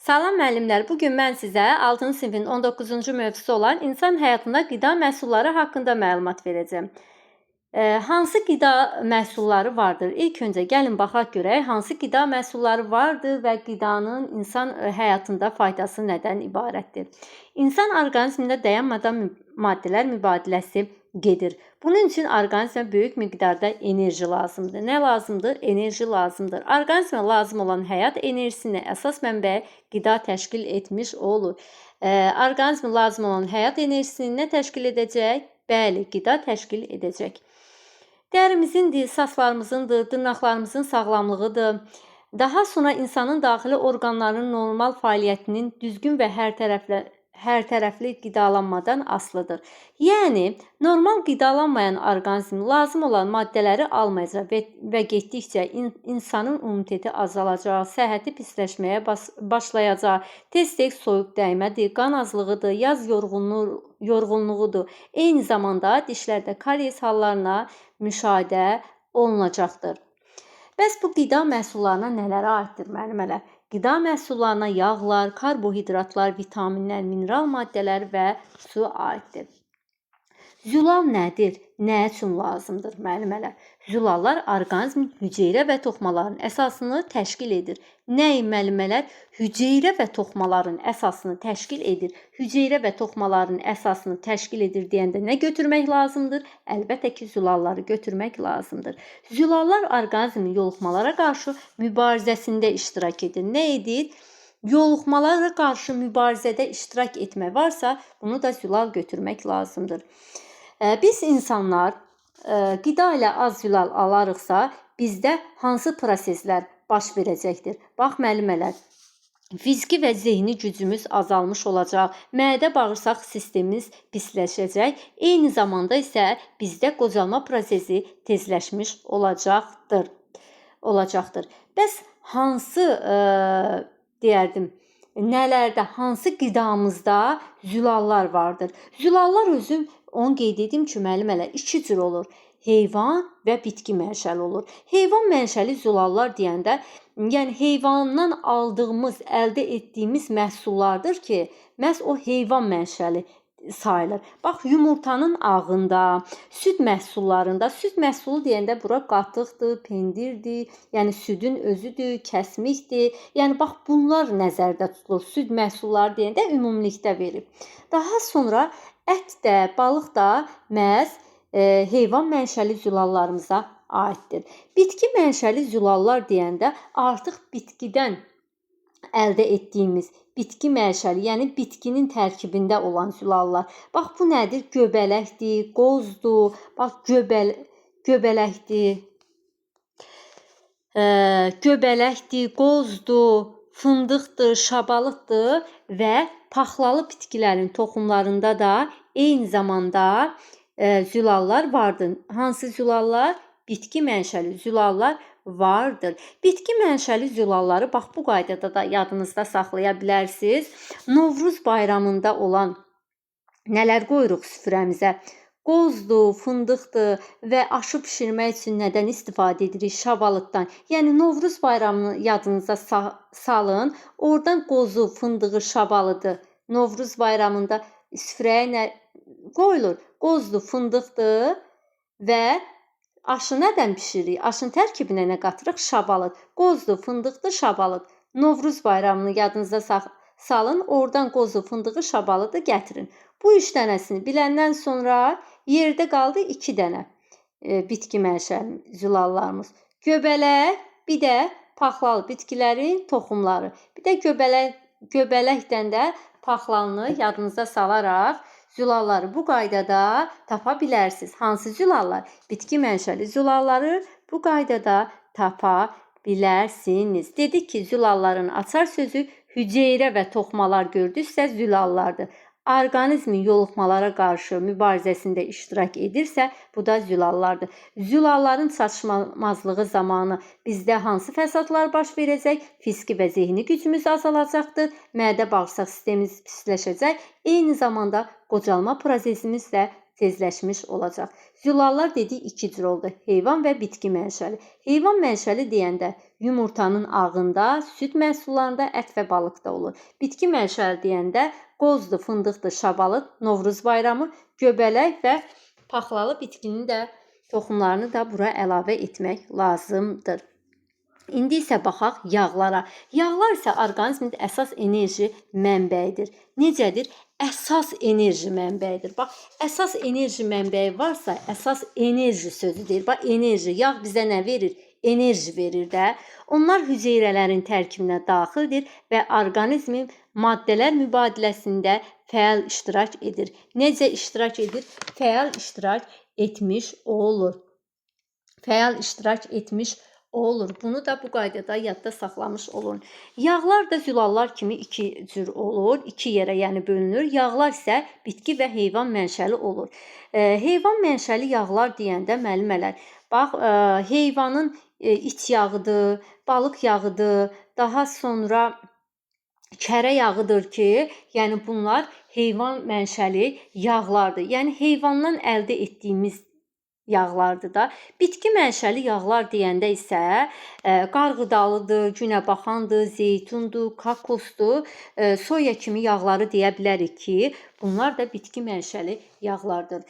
Salam müəllimlər, bugün mən sizə 6-cı sinifin 19-cu mövzusu olan insan həyatında qida məhsulları haqqında məlumat verəcəm. Hansı qida məhsulları vardır? İlk öncə gəlin baxaq görək hansı qida məhsulları vardır və qidanın insan həyatında faydası nədən ibarətdir? İnsan orqanizmində dayanmadan maddələr mübadiləsi gedir. Bunun üçün orqanizmə böyük miqdarda enerji lazımdır. Nə lazımdır? Enerji lazımdır. Orqanizmə lazım olan həyat enerjisinin əsas mənbəyi qida təşkil etmiş olur. Orqanizmə lazım olan həyat enerjisini nə təşkil edəcək? Bəli, qida təşkil edəcək. Dərimizindir, saçlarımızındır, dırnaqlarımızın sağlamlığıdır. Daha sonra insanın daxili orqanlarının normal fəaliyyətinin düzgün və hərtərəfli qidalanmadan asılıdır. Yəni, normal qidalanmayan orqanizm lazım olan maddələri almayacaq və getdikcə insanın immuniteti azalacaq, səhhəti pisləşməyə başlayacaq, tez-tez soyuq dəymədir, qan azlığıdır, yaz yorğunluğudur. Eyni zamanda dişlərdə karies hallarına müşahidə olunacaqdır. Bəs bu qida məhsullarına nələrə aiddir müəllimələr? Qida məhsullarına yağlar, karbohidratlar, vitaminlər, mineral maddələr və su aiddir. Zülal nədir? Nə üçün lazımdır müəllimələr? Zülallar orqanizmin hüceyrə və toxumaların əsasını təşkil edir. Nəyi müəllimələr? Hüceyrə və toxumaların əsasını təşkil edir. Hüceyrə və toxumaların əsasını təşkil edir deyəndə nə götürmək lazımdır? Əlbəttə ki, zülalları götürmək lazımdır. Zülallar orqanizmin yoluxmalara qarşı mübarizəsində iştirak edir. Nə edir? Yoluxmalara qarşı mübarizədə iştirak etmə varsa, bunu da zülal götürmək lazımdır. Biz insanlar qida ilə az zülal alarıqsa, bizdə hansı proseslər baş verəcəkdir? Bax müəllimələr, fiziki və zehni gücümüz azalmış olacaq, mədə-bağırsaq sistemimiz pisləşəcək, eyni zamanda isə bizdə qocalma prosesi tezləşmiş olacaqdır. Bəs hansı hansı qidamızda zülallar vardır? Zülallar özüm onu qeyd edim ki, müəllimələr, iki cür olur. Heyvan və bitki mənşəli olur. Heyvan mənşəli zülallar deyəndə, yəni heyvandan aldığımız, əldə etdiyimiz məhsullardır ki, məhz o heyvan mənşəli sayılır. Bax, yumurtanın ağında, süd məhsullarında, süd məhsulu deyəndə bura qatıqdır, pendirdir, yəni südün özüdür, kəsmikdir. Yəni, bax, bunlar nəzərdə tutulur. Süd məhsulları deyəndə ümumilikdə verib. Daha sonra ət də, balıq da məhz heyvan mənşəli zülallarımıza aiddir. Bitki mənşəli zülallar deyəndə artıq bitkidən əldə etdiyimiz bitki mənşəli, yəni bitkinin tərkibində olan zülallar. Bax, bu nədir? Göbələkdir, qozdur, bax, göbələkdir, qozdur, fındıqdır, şabalıqdır və paxlalı bitkilərin toxumlarında da eyni zamanda zülallar vardır. Hansı zülallar? Bitki mənşəli zülallar vardır. Bitki mənşəli zülalları bax bu qaydada da yadınızda saxlaya bilərsiniz. Novruz bayramında olan nələr qoyuruq süfrəmizə? Qozdur, fındıqdır və aşı bişirmək üçün nədən istifadə edirik? Şabalıqdan. Yəni Novruz bayramını yadınıza salın. Oradan qozu, fındığı, şabalıdır. Novruz bayramında süfrəyə nə qoyulur? Qozdur, fındıqdır və aşı nədən bişiririk? Aşın tərkibinə nə qatırıq? Şabalıq. Qozdur, fındıqdır, şabalıq. Novruz bayramını yadınızda salın. Oradan qozu, fındığı, şabalığı gətirin. Bu üç dənəsini biləndən sonra yerdə qaldı 2 dənə bitki mənşəli zülallarımız. Göbələk, bir də paxlalı bitkilərin toxumları. Bir də göbələkdən də paxlanını yadınıza salaraq zülalları bu qaydada tapa bilərsiniz. Hansı zülallar? Bitki mənşəli zülalları bu qaydada tapa bilərsiniz. Dedik ki, zülalların açar sözü hüceyrə və toxumalar gördüksə zülallardır. Orqanizmin yoluxmalara qarşı mübarizəsində iştirak edirsə, bu da zülallardır. Zülalların çatışmazlığı zamanı bizdə hansı fəsadlar baş verəcək? Fiziki və zehni gücümüz azalacaqdır. Mədə-bağırsaq sistemimiz pisləşəcək. Eyni zamanda qocalma prosesimiz də tezləşmiş olacaq. Zülallar dedik 2 cür oldu. Heyvan və bitki mənşəli. Heyvan mənşəli deyəndə yumurtanın ağında, süd məhsullarında, ət və balıqda olur. Bitki mənşəli deyəndə qozdur, fındıqdır, şabalıd, Novruz bayramı, göbələk və paxlalı bitkinin də toxumlarını da bura əlavə etmək lazımdır. İndi isə baxaq yağlara. Yağlar isə orqanizmin əsas enerji mənbəyidir. Necədir? Əsas enerji mənbəyidir. Bax, əsas enerji mənbəyi varsa, əsas enerji sözüdür. Bax, enerji, yağ bizə nə verir? Enerji verir də. Onlar hüceyrələrin tərkibinə daxildir və orqanizmin maddələr mübadiləsində fəal iştirak edir. Necə iştirak edir? Fəal iştirak etmiş olur. Fəal iştirak etmiş olur. Bunu da bu qaydada yadda saxlamış olun. Yağlar da zülallar kimi iki cür olur. İki yerə yəni bölünür. Yağlar isə bitki və heyvan mənşəli olur. Heyvan mənşəli yağlar deyəndə müəllimələr, bax, heyvanın it yağıdır, balıq yağıdır, daha sonra kərə yağıdır ki, yəni bunlar heyvan mənşəli yağlardır. Yəni heyvandan əldə etdiyimiz yağlardır da. Bitki mənşəli yağlar deyəndə isə qarğıdalıdır, günəbaxandır, zeytundur, kakosdur, soya kimi yağları deyə bilərik ki, bunlar da bitki mənşəli yağlardır.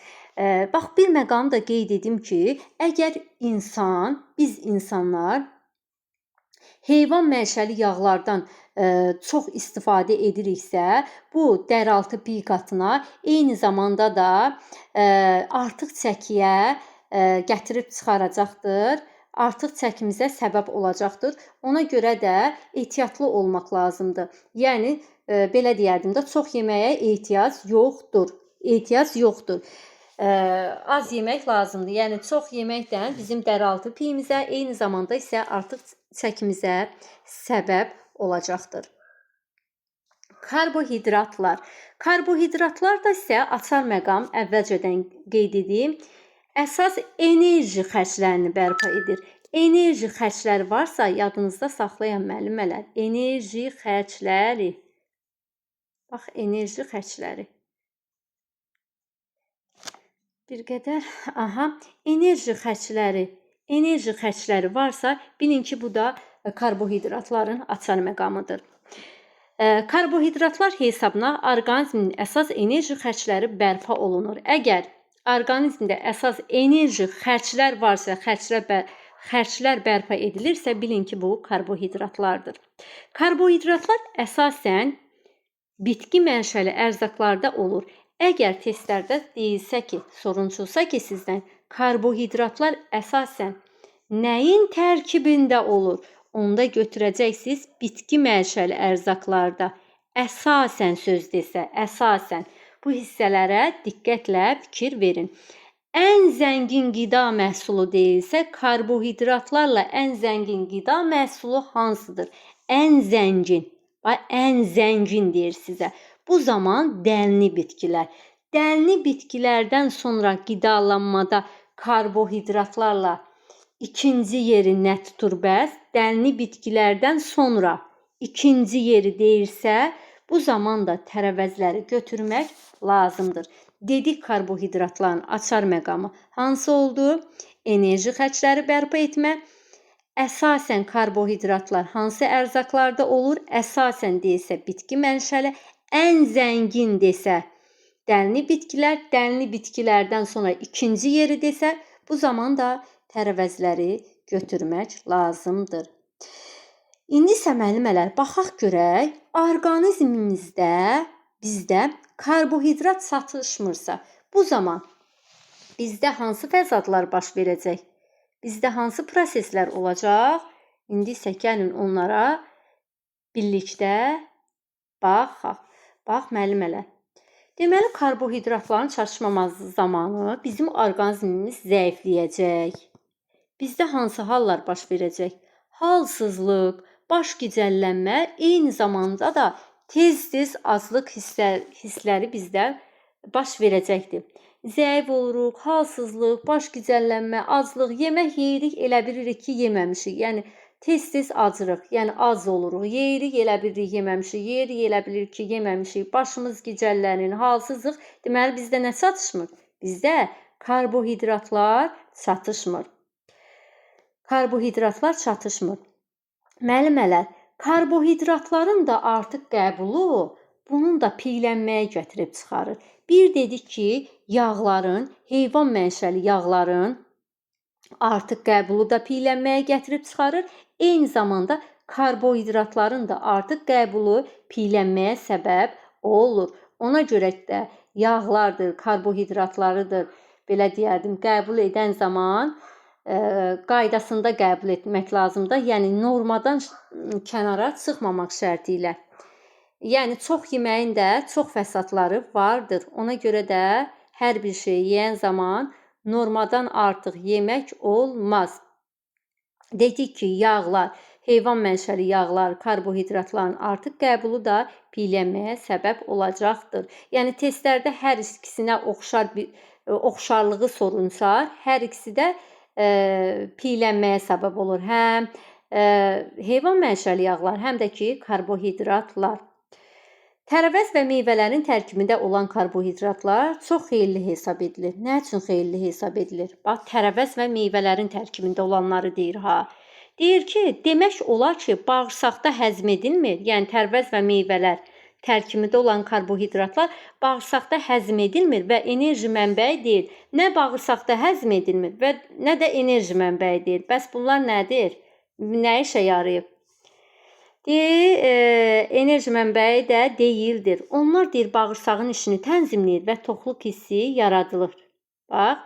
Bax, bir məqam da qeyd edim ki, əgər biz insanlar heyvan mənşəli yağlardan çox istifadə ediriksə, bu dəraltı pi qatına, eyni zamanda da artıq çəkiyə gətirib çıxaracaqdır. Artıq çəkimizə səbəb olacaqdır. Ona görə də ehtiyatlı olmaq lazımdır. Yəni, belə deyərdim də, çox yeməyə ehtiyac yoxdur. Az yemək lazımdır. Yəni, çox yeməkdən bizim dəraltı piyimizə, eyni zamanda isə artıq çəkimizə səbəb olacaqdır. Karbohidratlar. Karbohidratlar da isə açar məqam əvvəlcədən qeyd edeyim. Əsas enerji xərclərini bərpa edir. Enerji xərcləri varsa yadınızda saxlayan müəllimələr. Enerji xərcləri. Bax, enerji xərcləri. Bir qədər, enerji xərcləri varsa, bilin ki, bu da karbohidratların açar məqamıdır. Karbohidratlar hesabına orqanizmin əsas enerji xərcləri bərpa olunur. Əgər orqanizmdə əsas enerji xərclər varsa, xərclər bərpa edilirsə, bilin ki, bu karbohidratlardır. Karbohidratlar əsasən bitki mənşəli ərzaqlarda olur. Əgər testlərdə deyilsə ki, sorunçulsa ki sizdən, karbohidratlar əsasən nəyin tərkibində olur? Onda götürəcəksiniz bitki mənşəli ərzaqlarda. Əsasən söz desə, əsasən. Bu hissələrə diqqətlə fikir verin. Ən zəngin qida məhsulu deyilsə, karbohidratlarla ən zəngin qida məhsulu hansıdır? Ən zəngin deyir sizə. Bu zaman dənli bitkilər. Dənli bitkilərdən sonra qidalanmada karbohidratlarla ikinci yeri nə tutur bəs? Dənli bitkilərdən sonra ikinci yeri deyirsə, bu zaman da tərəvəzləri götürmək lazımdır. Dedik karbohidratların açar məqamı hansı oldu? Enerji xərcləri bərpa etmə. Əsasən karbohidratlar hansı ərzaqlarda olur? Əsasən deyilsə bitki mənşəli. Ən zəngin desə dənli bitkilər, dənli bitkilərdən sonra ikinci yeri desə, bu zaman da tərəvəzləri götürmək lazımdır. İndi isə müəllimələr, baxaq görək, orqanizmimizdə bizdə karbohidrat çatışmırsa, bu zaman bizdə hansı fəsadlar baş verəcək? Bizdə hansı proseslər olacaq? İndi isə gəlin onlara birlikdə baxaq. Bax, müəllimələr. Deməli, karbohidratların çatışmaması zamanı bizim orqanizmimiz zəifləyəcək. Bizdə hansı hallar baş verəcək? Halsızlıq, baş gicəllənmə, eyni zamanda da tez-tez aclıq hissləri bizdə baş verəcəkdir. Zəif oluruq, halsızlıq, baş gicəllənmə, aclıq, yemək yeyirik, elə bilirik ki, yeməmişik. Yəni, tez-tez acırıq, yəni az oluruq, yeyirik, elə bilirik yeməmişik, yeyirik, elə bilirik ki, yeməmişik, başımız gicəllənir, halsızlıq. Deməli, bizdə nə çatışmır? Bizdə karbohidratlar çatışmır. Müəllimələr, karbohidratların da artıq qəbulu bunun da piylənməyə gətirib çıxarır. Bir dedik ki, yağların, heyvan mənşəli yağların artıq qəbulu da piylənməyə gətirib çıxarır. Eyni zamanda karbohidratların da artıq qəbulu piylənməyə səbəb olur. Ona görə də yağlardır, karbohidratlarıdır, belə deyərdim, qəbul edən zaman qaydasında qəbul etmək lazımdır. Yəni normadan kənara çıxmamaq şərti ilə. Yəni çox yeməyin də çox fəsadları vardır. Ona görə də hər bir şey yeyən zaman normadan artıq yemək olmaz. Dedik ki, yağlar, heyvan mənşəli yağlar, karbohidratların artıq qəbulu da piylənməyə səbəb olacaqdır. Yəni testlərdə hər ikisinə oxşarlığı sorunsa, hər ikisi də piylənməyə səbəb olur. Həm heyvan mənşəli yağlar, həm də ki, karbohidratlar. Tərəvəz və meyvələrin tərkibində olan karbohidratlar çox xeyirli hesab edilir. Nə üçün xeyirli hesab edilir? Bax, tərəvəz və meyvələrin tərkibində olanları deyir ha. Deyir ki, demək olar ki, bağırsaqda həzm edilmir. Yəni tərəvəz və meyvələr tərkibində olan karbohidratlar bağırsaqda həzm edilmir və enerji mənbəyi deyil. Nə bağırsaqda həzm edilmir və nə də enerji mənbəyi deyil. Bəs bunlar nədir? Nə işə yarayıb? Enerji mənbəyi də deyildir. Onlar deyir bağırsağın işini tənzimləyir və toxluq hissi yaradılır. Bax,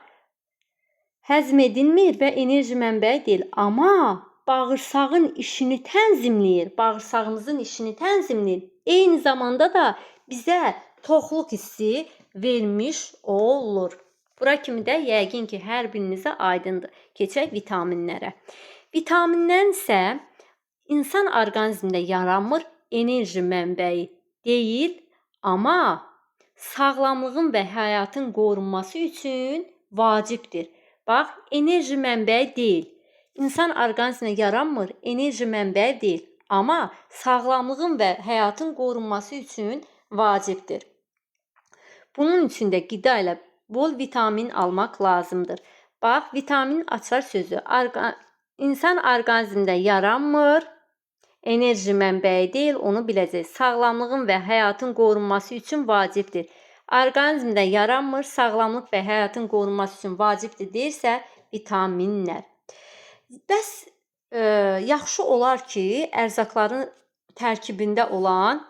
həzm edilmir və enerji mənbəyi deyil, amma bağırsağın işini tənzimləyir, bağırsağımızın işini tənzimləyir. Eyni zamanda da bizə toxluq hissi vermiş olur. Bura kimi də yəqin ki, hər birinizə aydındır. Keçək vitaminlərə. Vitaminlərin isə İnsan orqanizmində yaranmır, enerji mənbəyi deyil, amma sağlamlığın və həyatın qorunması üçün vacibdir. Bax, enerji mənbəyi deyil. İnsan orqanizmində yaranmır, enerji mənbəyi deyil, amma sağlamlığın və həyatın qorunması üçün vacibdir. Bunun üçün də qida ilə bol vitamin almaq lazımdır. Bax, vitamin açar sözü. İnsan orqanizmində yaranmır, enerji mənbəyi deyil, onu biləcək. Sağlamlığın və həyatın qorunması üçün vacibdir. Orqanizmdə yaranmır, sağlamlıq və həyatın qorunması üçün vacibdir deyirsə, vitaminlər. Bəs yaxşı olar ki, ərzaqların tərkibində olan,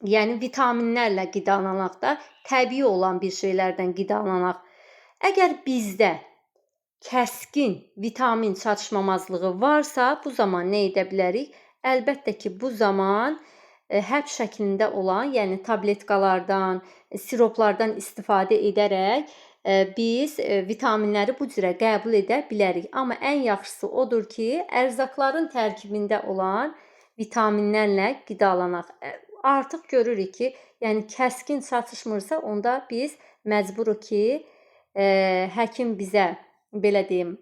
yəni vitaminlərlə qidalanaq da, təbii olan bir şeylərdən qidalanaq. Əgər bizdə kəskin vitamin çatışmamazlığı varsa, bu zaman nə edə bilərik? Əlbəttə ki, bu zaman həb şəklində olan, yəni tabletkalardan, siroplardan istifadə edərək biz vitaminləri bu cürə qəbul edə bilərik. Amma ən yaxşısı odur ki, ərzaqların tərkibində olan vitaminlərlə qidalanaq. Artıq görürük ki, yəni kəskin çatışmırsa, onda biz məcburuq ki, həkim bizə belə deyim,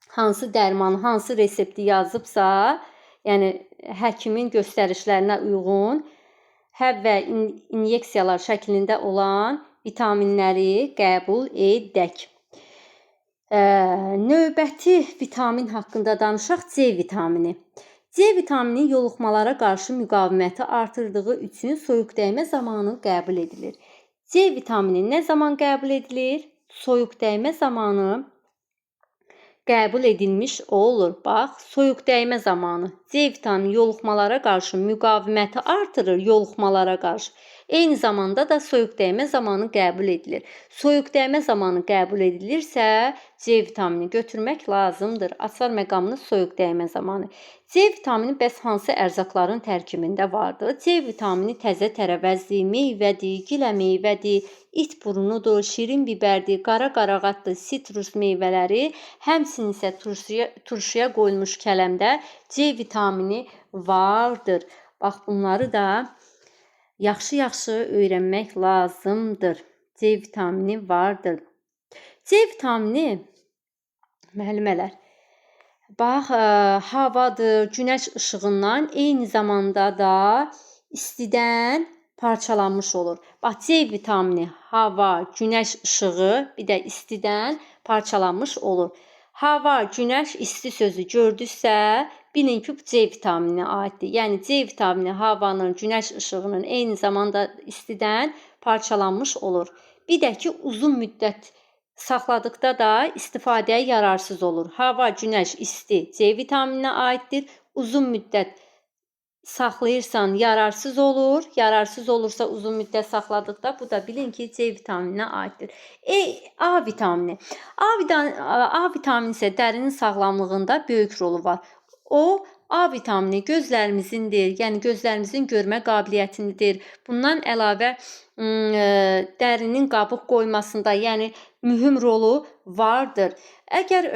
hansı dərmanı, hansı resepti yazıbsa, yəni həkimin göstərişlərinə uyğun həb və inyeksiyalar şəklində olan vitaminləri qəbul edək. Növbəti vitamin haqqında danışaq, C vitamini. C vitamini yoluxmalara qarşı müqaviməti artırdığı üçün soyuq dəymə zamanı qəbul edilir. C vitamini nə zaman qəbul edilir? Soyuq dəymə zamanı qəbul edilmiş olur. Bax, soyuq dəymə zamanı C vitamini yoluxmalara qarşı müqaviməti artırır, yoluxmalara qarşı. Eyni zamanda da soyuq dəymə zamanı qəbul edilir. Soyuq dəymə zamanı qəbul edilirsə, C vitamini götürmək lazımdır. Açar məqamlı soyuq dəymə zamanı. C vitamini bəs hansı ərzaqların tərkibində vardır? C vitamini təzə tərəvəzdir, meyvədir, gilə meyvədir, it burunudur, şirin bibərdir, qara qarağatdır, sitrus meyvələri, həmçinin isə turşuya qoyulmuş kələmdə C vitamini vardır. Bax, bunları da yaxşı-yaxşı öyrənmək lazımdır. C vitamini vardır. C vitamini, müəllimələr, bax, havadır, günəş işığından, eyni zamanda da istidən parçalanmış olur. Bax, C vitamini hava, günəş işığı, bir də istidən parçalanmış olur. Hava, günəş, isti sözü gördüksə, bilin ki, C vitamininə aiddir. Yəni C vitamini havanın, günəş işığının, eyni zamanda istidən parçalanmış olur. Bir də ki, uzun müddət saxladıqda da istifadəyə yararsız olur. Hava, günəş, isti C vitamininə aiddir. Uzun müddət saxlayırsan yararsız olur. Yararsız olursa uzun müddət saxladıqda bu da bilin ki, C vitamininə aiddir. A vitamini. A vitamini isə dərinin sağlamlığında böyük rolu var. O, A vitamini gözlərimizdir, yəni gözlərimizin görmə qabiliyyətindir. Bundan əlavə dərinin qabıq qoymasında, yəni mühüm rolu vardır. Əgər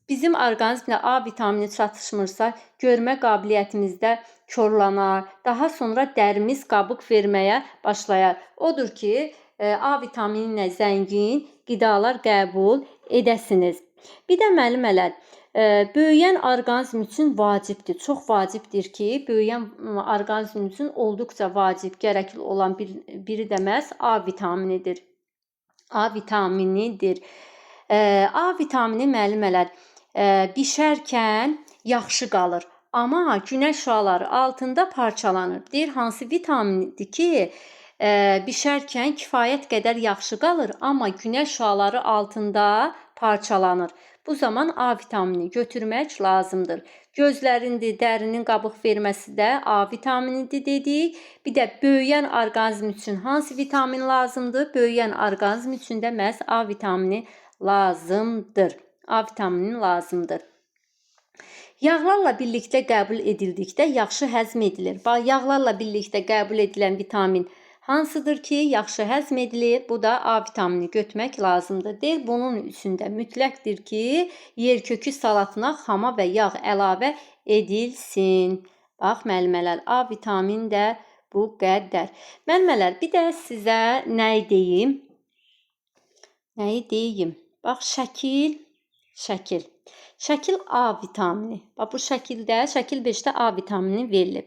bizim orqanizmdə A vitamini çatışmırsa, görmə qabiliyyətimizdə korlanar, daha sonra dərimiz qabıq verməyə başlayar. Odur ki, A vitamini ilə zəngin qidalar qəbul edəsiniz. Bir də müəllimələr, böyüyən orqanizm üçün vacibdir, çox vacibdir ki, böyüyən orqanizm üçün olduqca vacib, gərəkli olan biri də məhz A vitaminidir. A vitaminidir. A vitamini müəllimələr bişərkən yaxşı qalır, amma günəş şüaları altında parçalanır. Deyir, hansı vitamindir ki, bişərkən kifayət qədər yaxşı qalır, amma günəş şüaları altında parçalanır. Bu zaman A vitamini götürmək lazımdır. Gözlərindir, dərinin qabıq verməsi də A vitaminidir dedik. Bir də böyüyən orqanizm üçün hansı vitamin lazımdır? Böyüyən orqanizm üçün də məhz A vitamini lazımdır. A vitamini lazımdır. Yağlarla birlikdə qəbul edildikdə yaxşı həzm edilir. Yağlarla birlikdə qəbul edilən vitamin hansıdır ki, yaxşı həzm edilir? Bu da A vitamini götürmək lazımdır. Deyir, bunun üçün də mütləqdir ki, yerkökü salatına xama və yağ əlavə edilsin. Bax, müəllimələr, A vitamini də bu qədər. Müəllimələr, bir də sizə nəyi deyim? Bax, şəkil. Şəkil A vitamini. Bax, bu şəkildə, şəkil 5-də A vitamini verilib.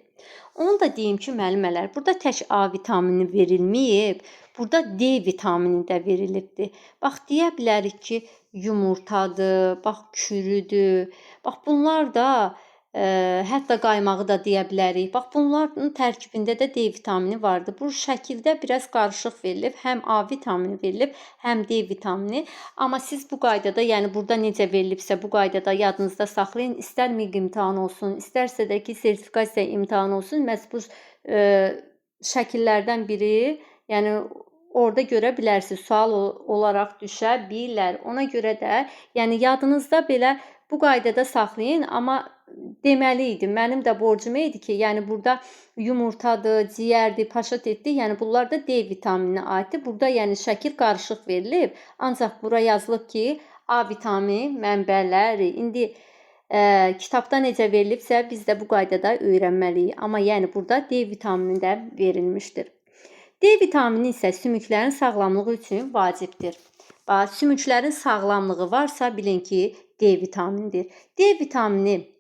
Onu da deyim ki, müəllimələr, burada tək A vitamini verilməyib, burada D vitamini də verilibdir. Bax, deyə bilərik ki, yumurtadır, bax, kürüdür. Bax, bunlar da hətta qaymağı da deyə bilərik. Bax, bunların tərkibində də D vitamini vardır. Bu şəkildə biraz qarışıq verilib. Həm A vitamini verilib, həm D vitamini. Amma siz bu qaydada, yəni burada necə verilibsə bu qaydada yadınızda saxlayın. İstər MİQ imtahanı olsun, istərsə də ki, sertifikasiya imtahanı olsun. Məhz bu şəkillərdən biri, yəni orada görə bilərsiniz, sual olaraq düşə bilər. Ona görə də, yəni yadınızda belə bu qaydada saxlayın, amma deməli idi, mənim də borcum idi ki, yəni burada yumurtadır, ciyərdir, paşat etdi, yəni bunlar da D vitamininə aiddir. Burada yəni şəkil qarışıq verilib, ancaq bura yazılıb ki, A vitamini mənbələri. İndi kitabda necə verilibsə, biz də bu qaydada öyrənməliyik. Amma yəni burada D vitamini də verilmişdir. D vitamini isə sümüklərin sağlamlığı üçün vacibdir. Bax, sümüklərin sağlamlığı varsa bilin ki, D vitaminidir. D vitamini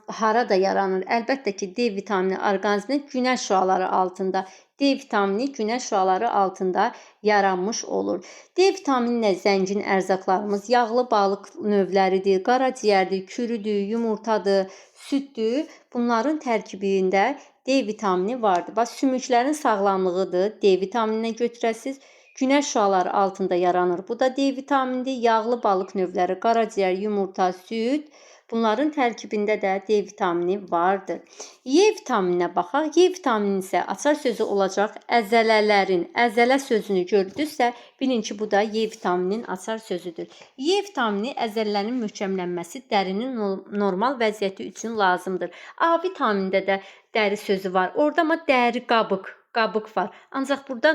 harada yaranır? Əlbəttə ki, D vitamini orqanizmin günəş şüaları altında. D vitamini günəş şüaları altında yaranmış olur. D vitamini ilə zəngin ərzaqlarımız yağlı balıq növləridir, qaraciyərdir, kürüdür, yumurtadır, süddür. Bunların tərkibində D vitamini vardır. Bax, sümüklərin sağlamlığıdır. D vitamininə götürəsiz. Günəş şüaları altında yaranır. Bu da D vitaminidir. Yağlı balıq növləri, qaraciyər, yumurta, süd. Bunların tərkibində də D vitamini vardır. Y vitamininə baxaq. Y vitamini isə açar sözü olacaq əzələlərin. Əzələ sözünü gördünüzsə, bilin ki, bu da Y vitamininin açar sözüdür. Y vitamini əzələlərin möhkəmlənməsi, dərinin normal vəziyyəti üçün lazımdır. A vitaminində də dəri sözü var. Orada amma dəri qabıq var. Ancaq burada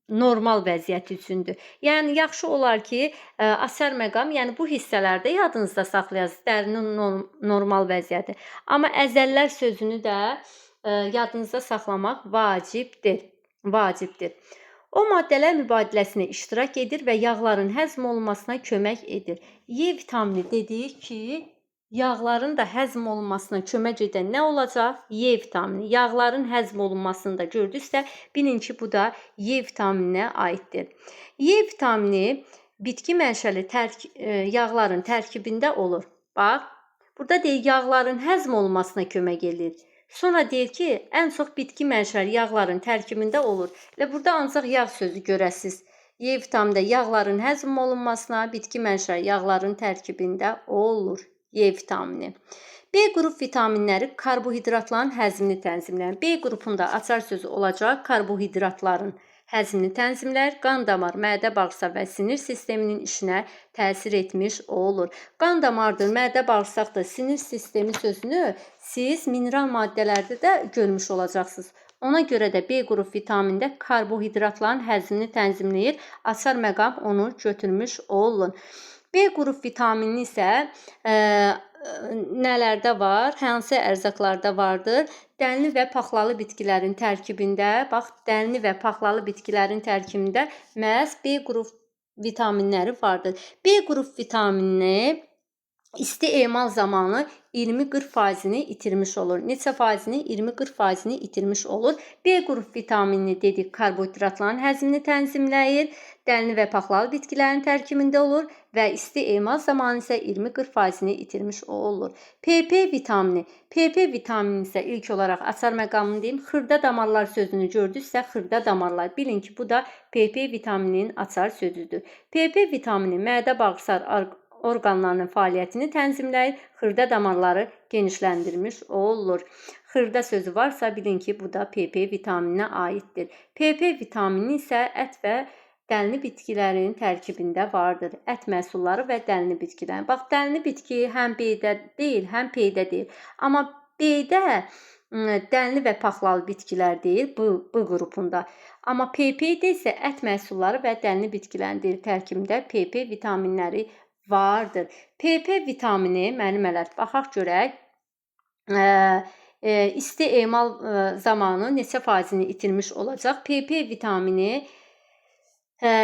normal vəziyyəti üçündür. Yəni yaxşı olar ki, əsər məqam, yəni bu hissələrdə yadınızda saxlayasınız, dərinin normal vəziyyəti. Amma əzəllər sözünü də yadınızda saxlamaq vacibdir. O maddələr mübadiləsinə iştirak edir və yağların həzm olunmasına kömək edir. Y vitamini dedik ki, yağların da həzm olunmasına kömək edən nə olacaq? Y vitamini. Yağların həzm olunmasını da gördüksə, bilin ki, bu da Y vitamininə aiddir. Y vitamini bitki mənşəli yağların tərkibində olur. Bax, Burada deyir yağların həzm olunmasına kömək edir. Sonra deyir ki, ən çox bitki mənşəli yağların tərkibində olur. Və burada ancaq yağ sözü görəsiz. Y vitamini yağların həzm olunmasına, bitki mənşəli yağların tərkibində olur. Y vitamini. B qrup vitaminləri karbohidratların həzmini tənzimləyir. B qrupunda açar sözü olacaq karbohidratların həzmini tənzimlər, qan damar, mədə, bağırsaq və sinir sisteminin işinə təsir etmiş olur. Qan damardır, mədə, bağırsaqdır, sinir sistemi sözünü siz mineral maddələrdə də görmüş olacaqsınız. Ona görə də B qrup vitamində karbohidratların həzmini tənzimləyir. Açar məqam onu götürmüş olun. B qrup vitamini isə nələrdə var? Hansı ərzaqlarda vardır? Dənli və paxlalı bitkilərin tərkibində, bax, dənli və paxlalı bitkilərin tərkibində məhz B qrup vitaminləri vardır. B qrup vitamini isti emal zamanı 20-40%-ni itirmiş olur. Neçə faizini? 20-40%-ni itirmiş olur. B qrup vitaminini dedik, karbohidratların həzmini tənzimləyir. Dənli və paxlalı bitkilərin tərkibində olur və isti emal zamanı isə 20-40%-ni itirmiş olur. PP vitamini. PP vitamini isə ilk olaraq açar məqamını deyim. Xırda damarlar sözünü gördüksə, xırda damarlar. Bilin ki, bu da PP vitamininin açar sözüdür. PP vitamini mədə, bağırsaq orqanlarının fəaliyyətini tənzimləyir, xırda damarları genişləndirmiş olur. Xırda sözü varsa bilin ki, bu da PP vitamininə aiddir. PP vitamini isə ət və dənli bitkilərin tərkibində vardır. Ət məhsulları və dənli bitkilər. Bax, dənli bitki həm B-də deyil, həm P-də deyil. Amma B-də dənli və paxlalı bitkilər deyil, bu qrupunda. Amma PP-də isə ət məhsulları və dənli bitkilərin tərkibində PP vitaminləri vardır. PP vitamini, müəllimələr, baxaq görək, isti emal zamanı neçə faizini itirmiş olacaq? PP vitamini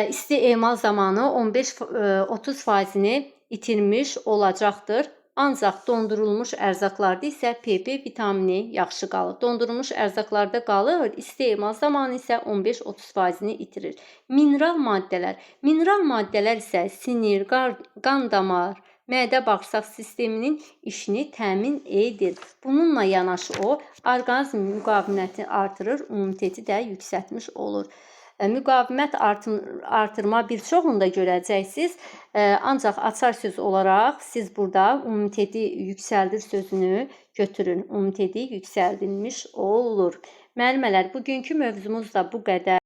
isti emal zamanı 15-30%-ni itirmiş olacaqdır. Ancaq dondurulmuş ərzaqlarda isə PP vitamini yaxşı qalır. Dondurulmuş ərzaqlarda qalır, isti emal zamanı isə 15-30%-ni itirir. Mineral maddələr. Mineral maddələr isə sinir, qan damar, mədə, bağırsaq sisteminin işini təmin edir. Bununla yanaşı o, orqanizm müqaviməti artırır, immuniteti də yüksəltmiş olur. Müqavimət artırma bir çoxunda görəcəksiniz. Ancaq açar söz olaraq siz burada immuniteti yüksəldir sözünü götürün. İmmuniteti yüksəldilmiş olur. Müəllimələr, bugünkü mövzumuz da bu qədər.